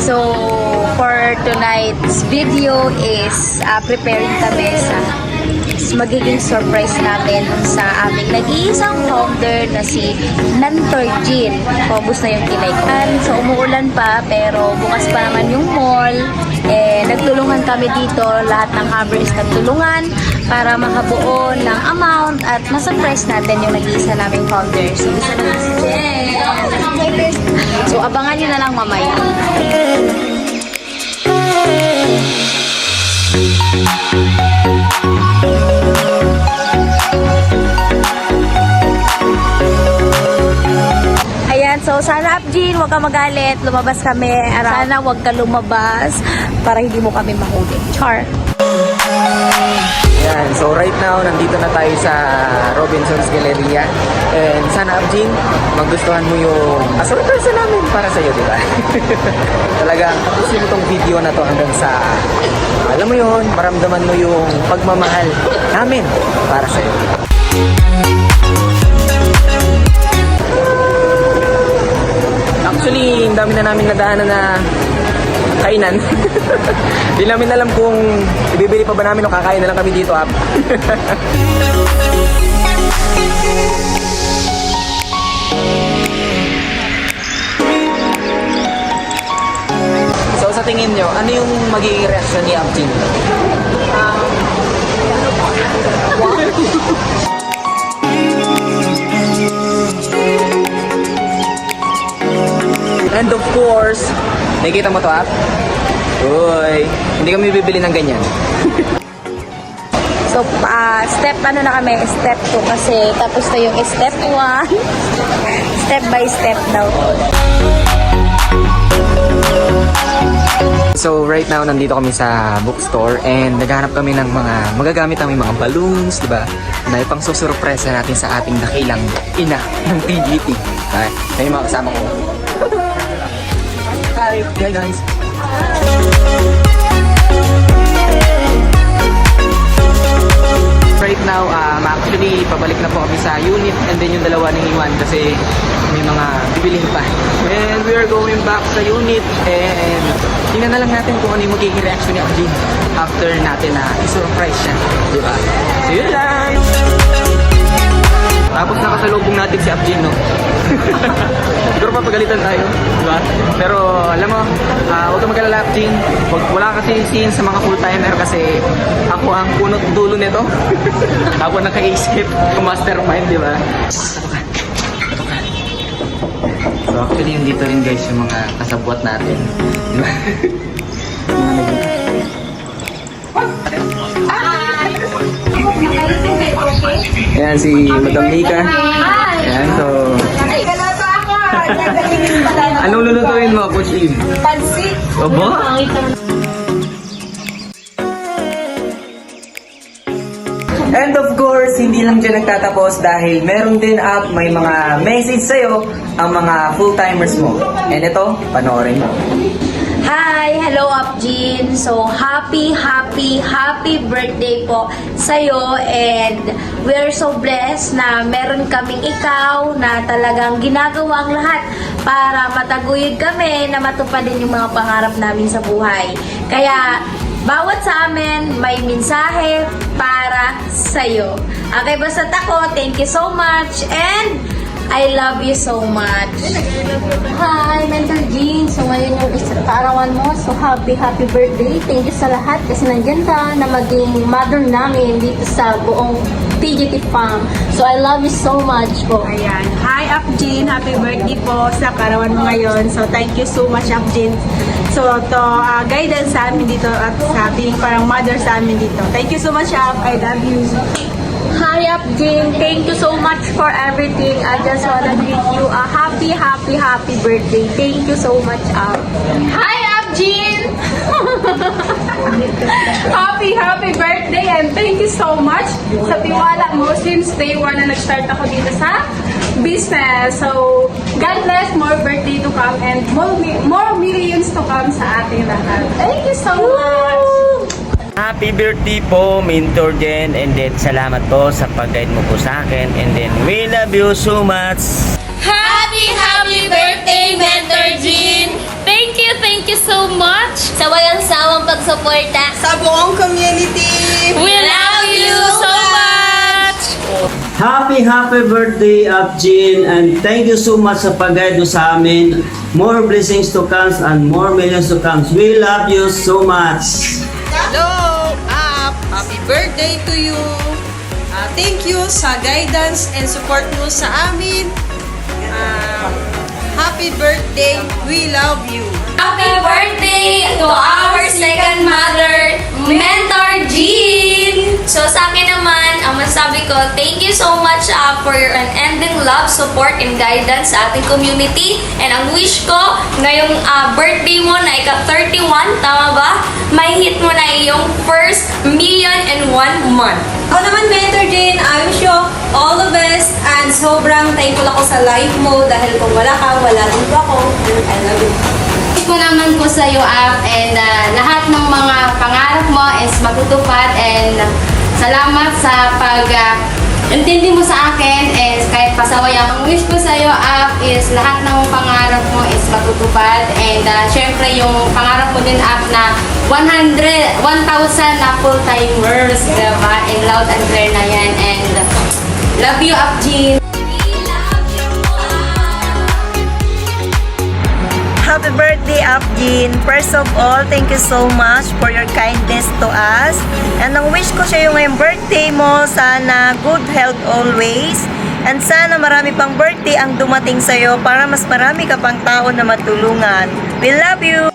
So, for tonight's video is preparing kami sa magiging surprise namin sa aming nag-iisang founder na si Nantorjin. Paubos na yung kilay ko. So, umuulan pa pero bukas pa naman yung mall. Nagtulungan kami dito. Lahat ng Havers nagtulungan para makabuo ng amount at masurprise natin yung nag-iisa naming founder. So, isa na si Jen. So, abangan nyo na lang mamaya. Ayan, so sana Jean, huwag ka magalit. Lumabas kami. Sana huwag ka lumabas para hindi mo kami mahuli. Char! Yan, so right now, nandito na tayo sa Robinson's Galleria. And sana, Abjin, magustuhan mo yung surprise namin para sa'yo, di ba? Talagang tapusin mo tong video na to hanggang sa, alam mo yun, maramdaman mo yung pagmamahal namin para sa'yo. Actually, ang dami na namin nadaanan na kainan. Di namin alam kung ibibili pa ba namin o kakain na lang kami dito, Ap. So sa tingin nyo, ano yung magiging reaction ni Abjin? And of course, nakikita mo to, Ap? Uy, hindi kami bibili ng ganyan. So, step ano na kami? Step 2 kasi tapos na yung step 1. Step by step daw. So right now, nandito kami sa bookstore and naghanap kami ng mga magagamit namin mga balloons, di ba? Na ipang susurpresa natin sa ating dakilang ina ng PGT. Okay, na yung mga kasama ko. Hi! Hi guys! Right now, actually, pabalik na po kami sa unit and then yung dalawa ni Iwan kasi may mga bibilihin pa. And we are going back sa unit and tingnan na lang natin kung ano yung magiging reaction ni Abjin after natin na i-surprise siya. Diba? So yun lang! Tapos nakasalubong natin si Abjin, no? Siguro papagalitan tayo, diba? Pero alam mo, huwag ka mag-alala, Abjin. Wala kasi scene sa mga full-timer kasi ako ang punot dulo nito. Ako nakaisip, mastermind, diba? So actually, yung dito rin guys yung mga kasabwat natin. Diba? Ayan si Madam Nika. Ayan, so... Anong lulutuin mo, Coach Eve? Pansit! Obo? And of course, hindi lang dyan nagtatapos dahil meron din up may mga message sa'yo ang mga full-timers mo. And ito, panoorin mo. Hi! Hello, Upjin! So, happy birthday po sa'yo and we are so blessed na meron kaming ikaw na talagang ginagawa ang lahat para mataguyod kami na matupadin yung mga pangarap namin sa buhay. Kaya, bawat sa amin may mensahe para sa'yo. Okay, basta ako, thank you so much and I love you so much. Hi, Mentor Jean. So, ngayon yung kaarawan mo. So, happy birthday. Thank you sa lahat kasi nandyan ka na maging mother namin dito sa buong PGT Farm. So, I love you so much po. Ayan. Hi, Upjin. Happy birthday po sa karawan mo ngayon. So, thank you so much, Upjin. So, to guidance sa amin dito at sa being parang mother sa amin dito. Thank you so much, Up. I love you. Hi, Upjin. Thank you so much for everything. I just wanna greet you a happy birthday. Thank you so much, Up. Hi, Upjin! happy birthday and thank you so much sa tiwala mo since day 1 na nag-start ako dito sa business. So, God bless, more birthday to come and more millions to come sa ating lahat. Thank you so much! Happy birthday po, Mentor Jen, and then salamat po sa pag-guide mo po sa akin, and then we love you so much. Happy birthday, Mentor Jean! Thank you so sa walang sawang pagsuporta. Sa buong community. We love you so much! Happy birthday, Upjin, and thank you so much sa pag-guide mo sa amin. More blessings to come and more millions to come. We love you so much. Hello, Up! Happy birthday to you! Thank you sa guidance and support mo sa amin. Happy birthday! We love you! Happy birthday to our second mother, Mentor Jean! So sa akin naman, ang masabi ko, thank you so much for your unending love, support, and guidance sa ating community. And ang wish ko, ngayong birthday mo na ika-31, tama ba? May hit mo na iyong first million in 1 month. Ako naman, Mentor Jane, I wish you all the best and sobrang thankful ako sa life mo dahil kung wala ka, wala din ako. I love you. Wish ko naman po sa iyo, Up, and lahat ng mga pangarap mo is matutupad, and salamat sa intindi mo sa akin, and kahit pasaway ang wish ko sa iyo, Up, is lahat ng pangarap mo is matutupad, and syempre yung pangarap mo din, Up, na 1,000 na full-timers, diba? And loud and clear na yan, and love you, Up, Jean. Happy birthday, Upjin! First of all, thank you so much for your kindness to us. And ang wish ko sa iyo ngayong birthday mo, sana good health always. And sana marami pang birthday ang dumating sa iyo para mas marami ka pang tao na matulungan. We love you!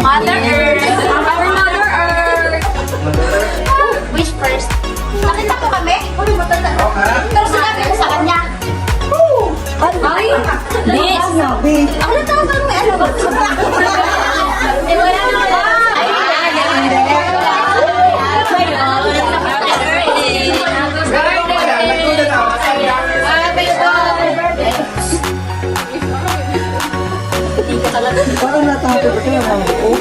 Mother Earth! Our Mother Earth! Wish first. Nakita ko kami? Pero sinabi ko sa kanya. Ay! Bis! Ako na tawag mo, ano ba? Eh, wala na ba? Ay, Parang natapos ka na mga buo.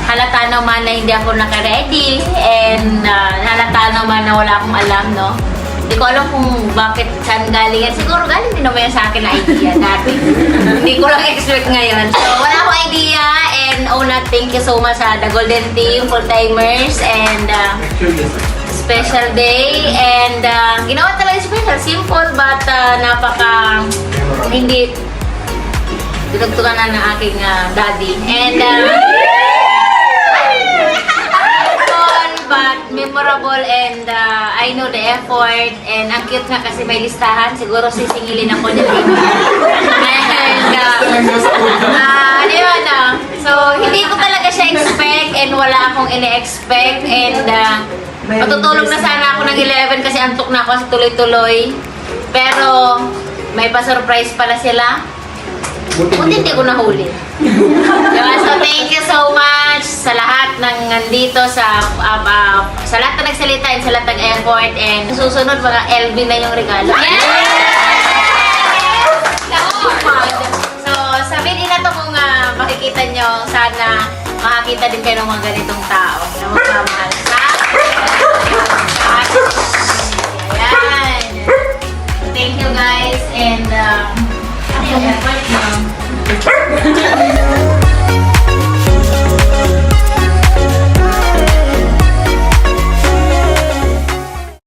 Halata naman na hindi ako naka-ready, and halata naman na wala akong alam, no? Hindi ko alam kung bakit saan galing yan. Siguro galing din naman yan sa akin na idea dati. Hindi ko lang expect ngayon. So, wala akong idea, and una, thank you so much sa The Golden Team, full-timers, and special day, and ginawa talaga special. Simple, but napaka hindi tinugtugan na ng aking daddy. And fun, but memorable, and I know the effort, and ang cute nga kasi may listahan. Siguro sisingilin ako nila. And yun, so hindi ko talaga siya expect, and wala akong ine-expect, and matutulog na sana ako ng 11 kasi antok na ako sa tuloy-tuloy. Pero may pa-surprise pala sila. Buti hindi ko nahuli. Diba? So, thank you so much sa lahat ng nandito sa lahat na nagsalita and sa lahat ng effort, and susunod mga LB na yung regalo. So, sa video na to kung makikita nyo, sana makakita din kayo ng mga ganitong tao na magmamahal sa ayan. Thank you guys, and ano yung effort nyo?